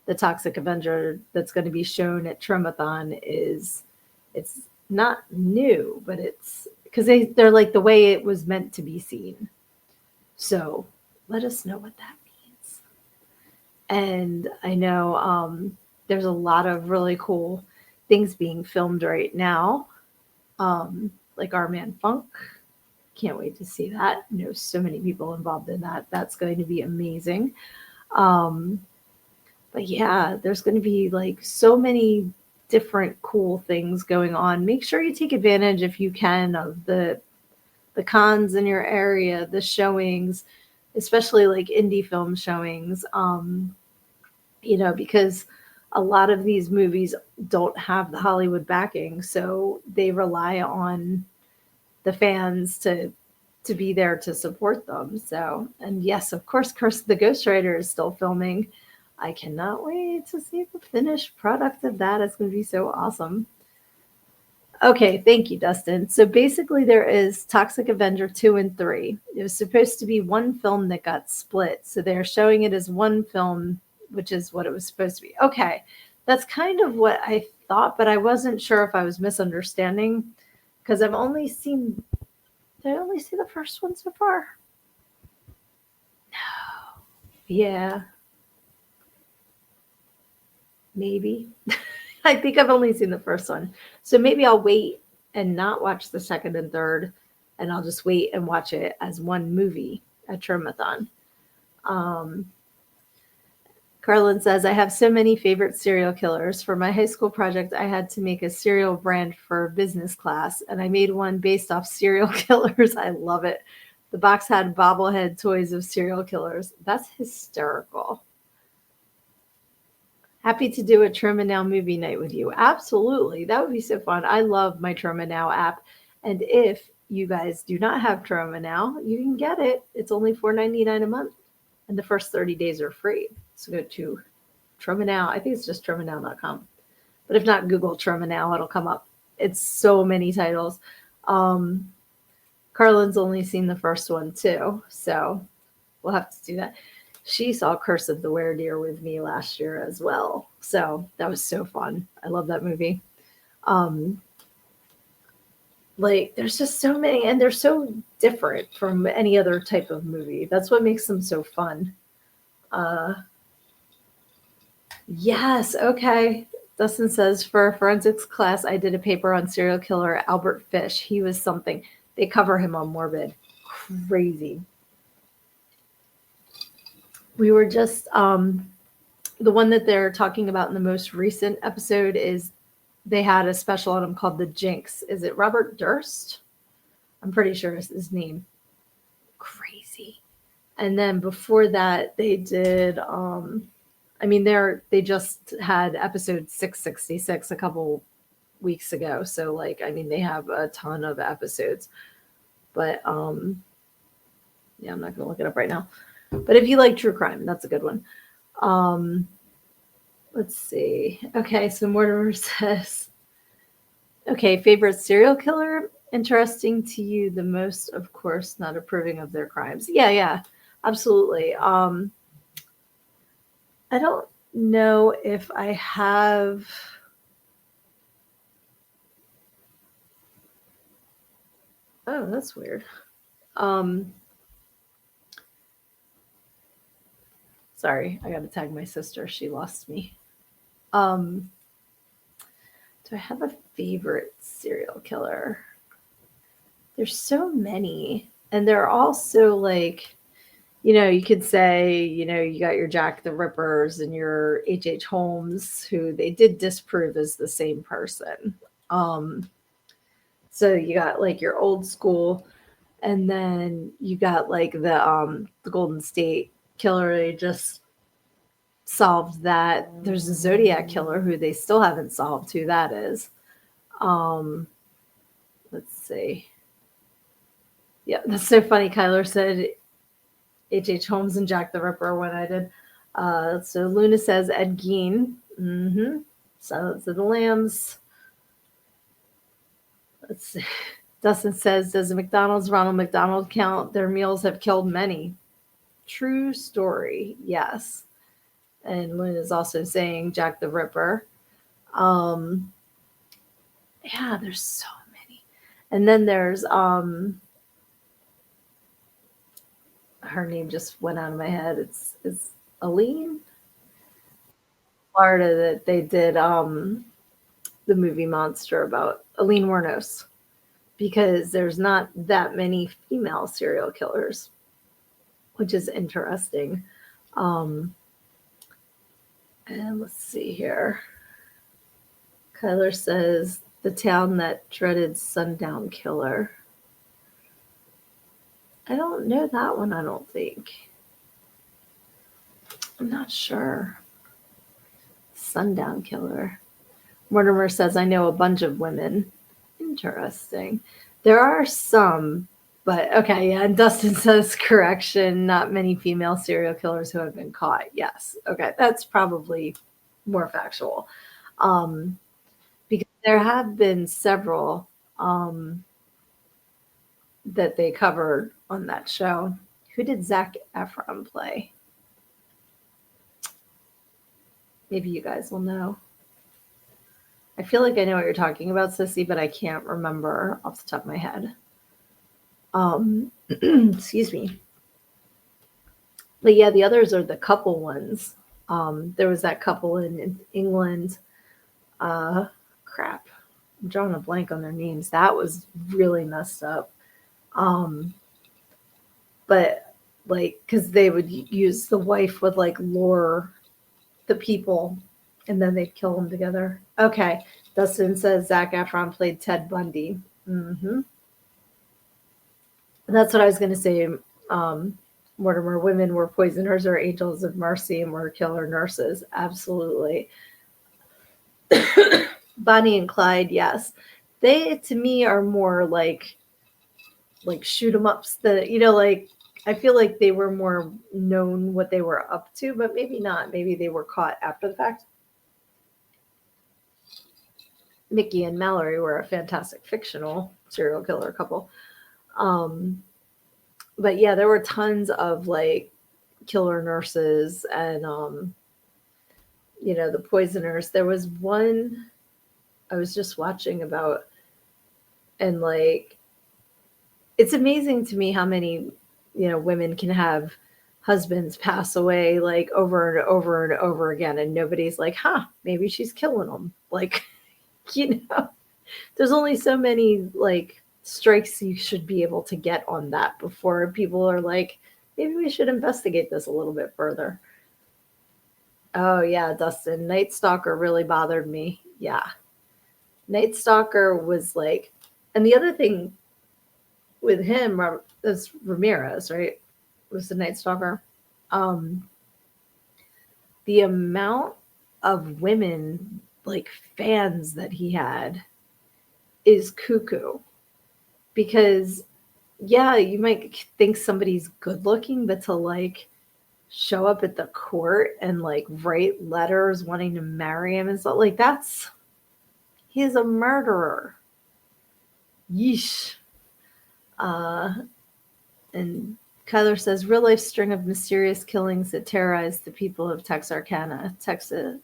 the Toxic Avenger that's going to be shown at Tremathon it's not new, but it's because they're like the way it was meant to be seen. So let us know what that means. And I know there's a lot of really cool things being filmed right now, like Our Man Funk. Can't wait to see that. So many people involved in that. That's going to be amazing. But yeah, there's going to be like so many different cool things going on. Make sure you take advantage, if you can, of the cons in your area, the showings, especially like indie film showings. Because a lot of these movies don't have the Hollywood backing, so they rely on the fans to be there to support them. So, and yes, of course, Curse the Ghostwriter is still filming. I cannot wait to see the finished product of that. It's going to be so awesome. Okay, thank you, Dustin. So basically, there is Toxic Avenger 2 and 3. It was supposed to be one film that got split. So they're showing it as one film, which is what it was supposed to be. Okay, that's kind of what I thought, but I wasn't sure if I was misunderstanding, because did I only see the first one so far? No. Yeah. Maybe. I think I've only seen the first one. So maybe I'll wait and not watch the second and third, and I'll just wait and watch it as one movie at Tremathon. Carlin says, "I have so many favorite serial killers. For my high school project, I had to make a cereal brand for business class, and I made one based off serial killers." I love it. The box had bobblehead toys of serial killers. That's hysterical. Happy to do a Troma Now movie night with you. Absolutely. That would be so fun. I love my Troma Now app. And if you guys do not have Troma Now, you can get it. It's only $4.99 a month. And the first 30 days are free. So go to Troma Now. I think it's just tromanow.com. But if not, Google Troma Now. It'll come up. It's so many titles. Carlin's only seen the first one too. So we'll have to do that. She saw Curse of the Werewolf with me last year as well. So that was so fun. I love that movie. There's just so many, and they're so different from any other type of movie. That's what makes them so fun. Yes, okay. Dustin says, for a forensics class, I did a paper on serial killer Albert Fish. He was something. They cover him on Morbid. Crazy. We were just the one that they're talking about in the most recent episode is they had a special on him called The Jinx. Is it Robert Durst? I'm pretty sure it's his name. Crazy. And then before that, they did. They just had episode 666 a couple weeks ago. So they have a ton of episodes. But I'm not gonna look it up right now. But if you like true crime, that's a good one. Let's see. Okay, so Mortimer says, okay, favorite serial killer? Interesting to you the most, of course, not approving of their crimes. Yeah, absolutely. I don't know if I have Oh, that's weird. Um, Sorry, I got to tag my sister. She lost me. Um, do I have a favorite serial killer? There's so many, and they're all so like, you could say, you got your Jack the Rippers and your H. Holmes, who they did disprove as the same person. Um, so you got like your old school, and then you got like the Golden State Killer. They just solved that. There's a Zodiac Killer who they still haven't solved who that is. Um, let's see. Yeah, that's so funny. Kyler said H. Holmes and Jack the Ripper when I did. So Luna says Ed Gein. Mm-hmm. Silence of the Lambs. Let's see. Dustin says, does the McDonald's Ronald McDonald count? Their meals have killed many. True story. Yes. And Luna's also saying Jack the Ripper. Um, yeah, there's so many. And then there's her name just went out of my head. It's Aline, Florida, that they did the movie Monster about Aline Wuornos, because there's not that many female serial killers, which is interesting. Um, and let's see here. Kyler says the town that dreaded sundown killer. I don't know that one, I don't think. I'm not sure. Sundown killer. Mortimer says, I know a bunch of women. Interesting. There are some, but okay, yeah. And Dustin says, correction, not many female serial killers who have been caught. Yes. Okay, that's probably more factual. Um, because there have been several that they covered on that show. Who did Zac Efron play? Maybe you guys will know. I feel like I know what you're talking about, Sissy, but I can't remember off the top of my head. Excuse me. But yeah, the others are the couple ones. There was that couple in England. Uh, Crap. I'm drawing a blank on their names. That was really messed up. Um, but like, because they would use the wife would like lure the people, and then they'd kill them together. Okay. Dustin says Zac Efron played Ted Bundy. Mm-hmm. That's what I was going to say. Mortimer, women were poisoners or angels of mercy and were killer nurses. Absolutely. Bonnie and Clyde, yes. They, to me, are more like shoot 'em ups that, like, I feel like they were more known what they were up to, but maybe not. Maybe they were caught after the fact. Mickey and Mallory were a fantastic fictional serial killer couple. Um, but yeah, there were tons of like killer nurses and the poisoners. There was one I was just watching about, and like it's amazing to me how many women can have husbands pass away like over and over and over again, and nobody's like, maybe she's killing them. Like, there's only so many like strikes you should be able to get on that before people are like, maybe we should investigate this a little bit further. Oh yeah, Dustin, Night Stalker really bothered me. Yeah. Night Stalker was like, and the other thing with him is Ramirez, right? Was the Night Stalker. Um, the amount of women like fans that he had is cuckoo, because yeah, you might think somebody's good looking, but to like show up at the court and like write letters wanting to marry him and stuff like he's a murderer. Yeesh. Uh, and Kyler says, real life string of mysterious killings that terrorized the people of Texarkana, Texas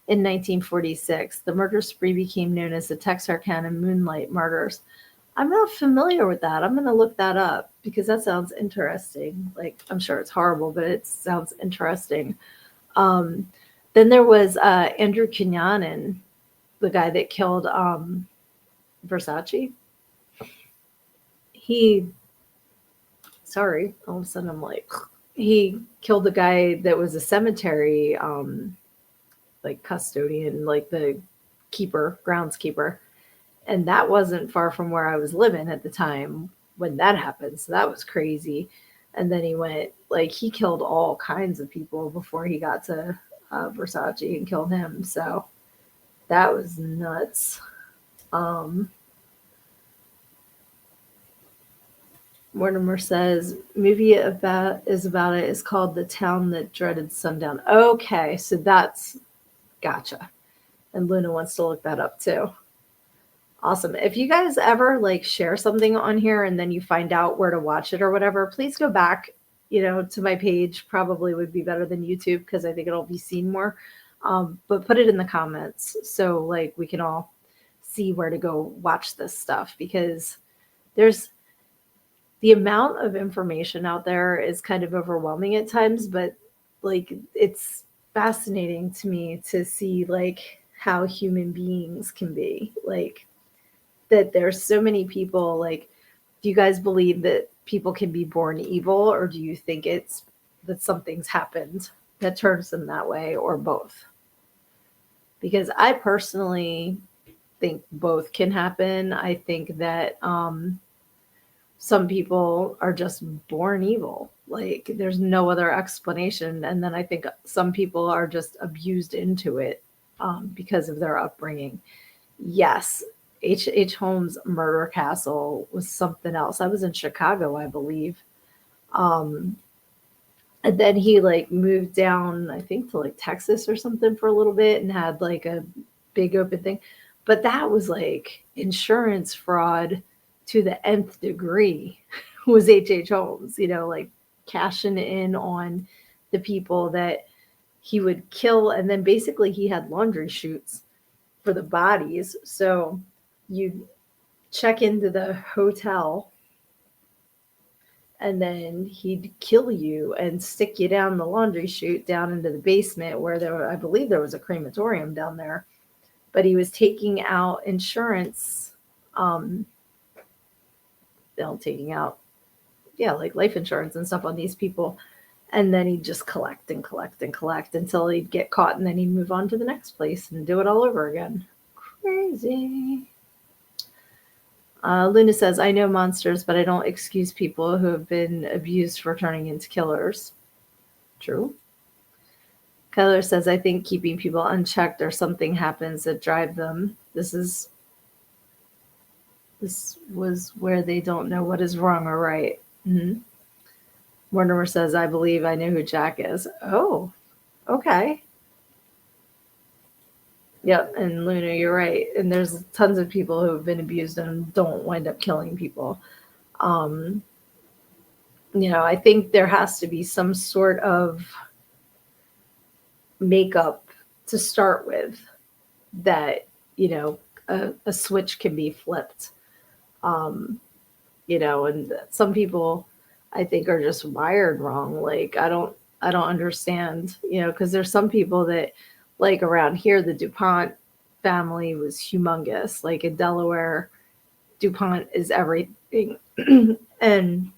in 1946. The murder spree became known as the Texarkana Moonlight Murders. I'm not familiar with that. I'm gonna look that up because that sounds interesting. Like, I'm sure it's horrible, but it sounds interesting. Um, then there was Andrew Kinyanen, the guy that killed Versace. He, sorry, all of a sudden I'm like, he killed the guy that was a cemetery like custodian, like the keeper, groundskeeper. And that wasn't far from where I was living at the time when that happened. So that was crazy. And then he went, like, he killed all kinds of people before he got to Versace and killed him. So that was nuts. Um, Mortimer says, movie about it is called The Town That Dreaded Sundown. Okay, so that's gotcha. And Luna wants to look that up too. Awesome. If you guys ever like share something on here and then you find out where to watch it or whatever, please go back, to my page. Probably would be better than YouTube because I think it'll be seen more. But put it in the comments so like we can all see where to go watch this stuff because there's the amount of information out there is kind of overwhelming at times, but like it's fascinating to me to see like how human beings can be like that there's so many people like do you guys believe that people can be born evil or do you think it's that something's happened that turns them that way or both? Because I personally think both can happen. I think that some people are just born evil. Like there's no other explanation. And then I think some people are just abused into it because of their upbringing. Yes, H. Holmes' Murder Castle was something else. I was in Chicago, I believe. Um, and then he like moved down, I think to like Texas or something for a little bit and had like a big open thing. But that was like insurance fraud to the nth degree was H. Holmes, like cashing in on the people that he would kill. And then basically he had laundry chutes for the bodies. So you check into the hotel and then he'd kill you and stick you down the laundry chute down into the basement where I believe there was a crematorium down there. But he was taking out insurance, um, taking out, yeah, like life insurance and stuff on these people. And then he'd just collect and collect and collect until he'd get caught and then he'd move on to the next place and do it all over again. Crazy. Luna says, I know monsters, but I don't excuse people who have been abused for turning into killers. True. Kyler says, I think keeping people unchecked or something happens that drive them. This was where they don't know what is wrong or right. Mm-hmm. Mortimer says, I believe I know who Jack is. Oh, okay. Yep, and Luna, you're right. And there's tons of people who have been abused and don't wind up killing people. Um, I think there has to be some sort of makeup to start with that, a switch can be flipped. Um, and some people I think are just wired wrong. Like I don't understand, because there's some people that like around here the DuPont family was humongous. Like in Delaware, DuPont is everything. And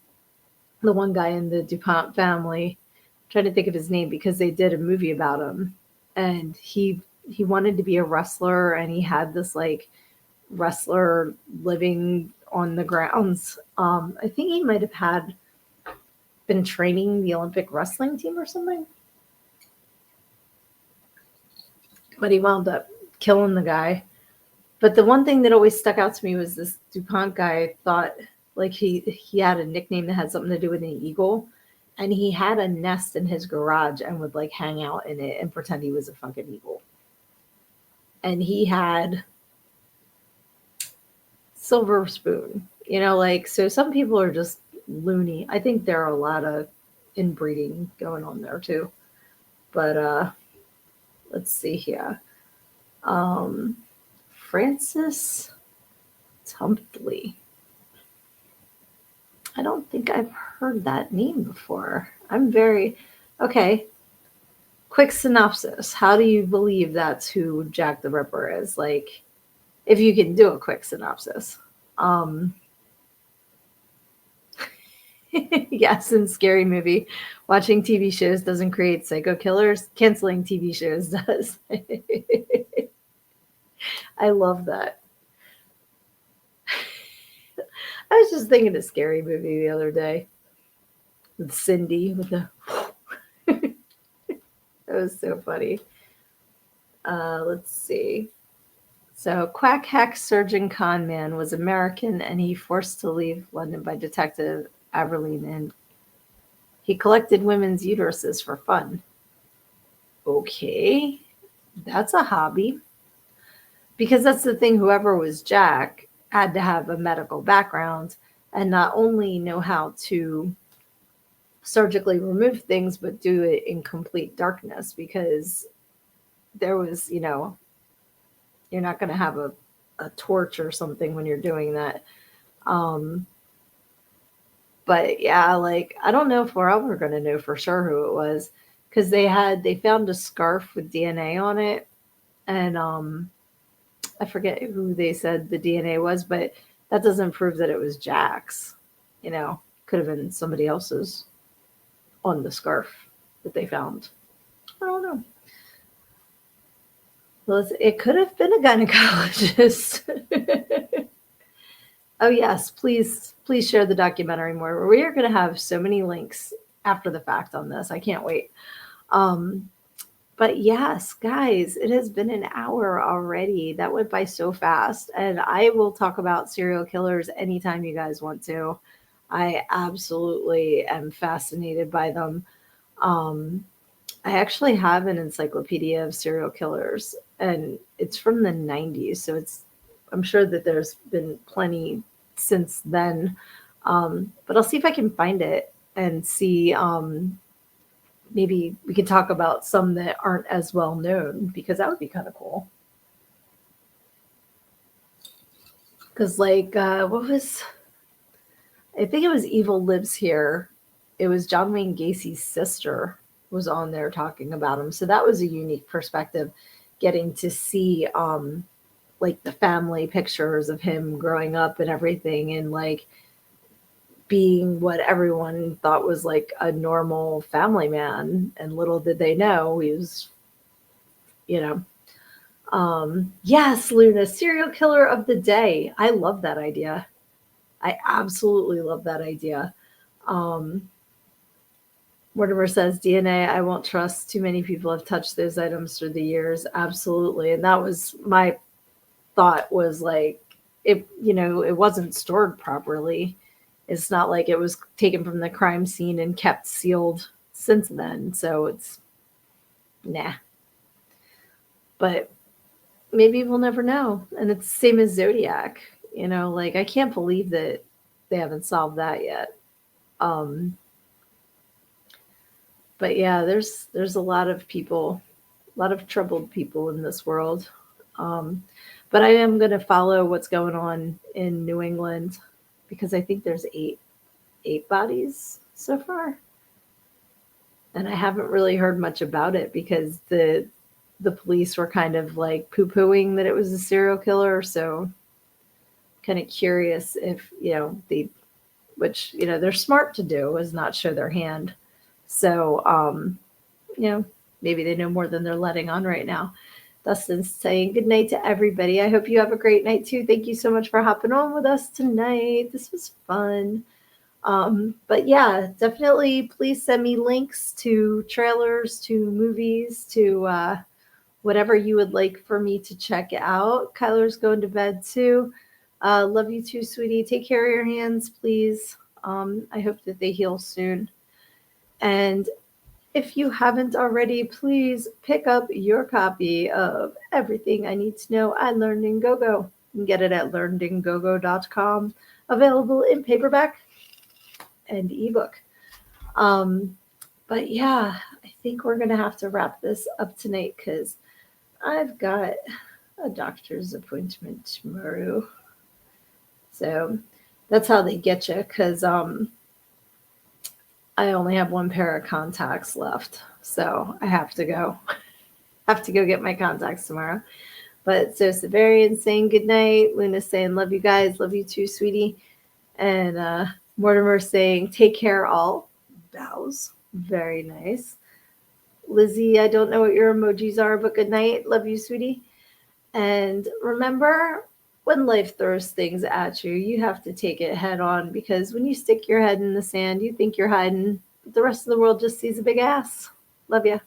the one guy in the DuPont family, I'm trying to think of his name because they did a movie about him, and he wanted to be a wrestler, and he had this like wrestler living on the grounds. I think he might have had been training the Olympic wrestling team or something, but he wound up killing the guy. But the one thing that always stuck out to me was this DuPont guy thought like he had a nickname that had something to do with an eagle, and he had a nest in his garage and would like hang out in it and pretend he was a fucking eagle. And he had silver spoon, like so some people are just loony. I think there are a lot of inbreeding going on there too. But let's see here. Um Francis Tumptley. I don't think I've heard that name before. Okay. Quick synopsis. How do you believe that's who Jack the Ripper is? Like, if you can do a quick synopsis. Um, yes, in Scary Movie, watching TV shows doesn't create psycho killers. Canceling TV shows does. I love that. I was just thinking of Scary Movie the other day with Cindy with the. That was so funny. Let's see. So, quack hack surgeon con man was American and he forced to leave London by Detective Aberline, and he collected women's uteruses for fun. Okay, that's a hobby. Because that's the thing, whoever was Jack had to have a medical background and not only know how to surgically remove things, but do it in complete darkness because there was, you're not going to have a torch or something when you're doing that. Um, but yeah, like, I don't know if we're ever going to know for sure who it was because they found a scarf with DNA on it. And I forget who they said the DNA was, but that doesn't prove that it was Jack's. Could have been somebody else's on the scarf that they found. I don't know. Well, it could have been a gynecologist. Oh yes, please share the documentary more. We are going to have so many links after the fact on this. I can't wait. Um, But yes, guys, it has been an hour already. That went by so fast. And I will talk about serial killers anytime you guys want to. I absolutely am fascinated by them. Um, I actually have an encyclopedia of serial killers, and it's from the 90s. So I'm sure that there's been plenty since then. But I'll see if I can find it and see. Maybe we could talk about some that aren't as well known because that would be kind of cool. Because, like, I think it was Evil Lives Here. It was John Wayne Gacy's sister was on there talking about him. So that was a unique perspective, getting to see, like, the family pictures of him growing up and everything, and, like, being what everyone thought was like a normal family man, and little did they know he was, you know. Yes, Luna, serial killer of the day. I love that idea. I absolutely love that idea. Um, Mortimer says DNA. I won't trust. Too many people have touched those items through the years. Absolutely, and that was my thought. Was like it wasn't stored properly. It's not like it was taken from the crime scene and kept sealed since then. So it's nah. But maybe we'll never know. And it's the same as Zodiac. Like, I can't believe that they haven't solved that yet. Um, but yeah, there's a lot of people, a lot of troubled people in this world. Um, but I am going to follow what's going on in New England because I think there's eight bodies so far, and I haven't really heard much about it because the police were kind of like poo-pooing that it was a serial killer. So kind of curious if which they're smart to do, is not show their hand. So maybe they know more than they're letting on right now. Dustin's saying good night to everybody. I hope you have a great night too. Thank you so much for hopping on with us tonight. This was fun. But yeah, definitely please send me links to trailers, to movies, to whatever you would like for me to check out. Kyler's going to bed too. Love you too, sweetie. Take care of your hands, please. I hope that they heal soon. And if you haven't already, please pick up your copy of Everything I Need to Know I Learned in Go-Go. You can get it at learnedingogo.com. Available in paperback and ebook. But yeah, I think we're going to have to wrap this up tonight because I've got a doctor's appointment tomorrow. So That's how they get you, because I only have one pair of contacts left, so I have to go. Have to go get my contacts tomorrow. But so Severian saying good night. Luna saying love you guys, love you too, sweetie. And Mortimer saying take care all. Bows. Very nice. Lizzie, I don't know what your emojis are, but good night. Love you, sweetie. And remember, when life throws things at you, you have to take it head on, because when you stick your head in the sand, you think you're hiding, but the rest of the world just sees a big ass. Love ya.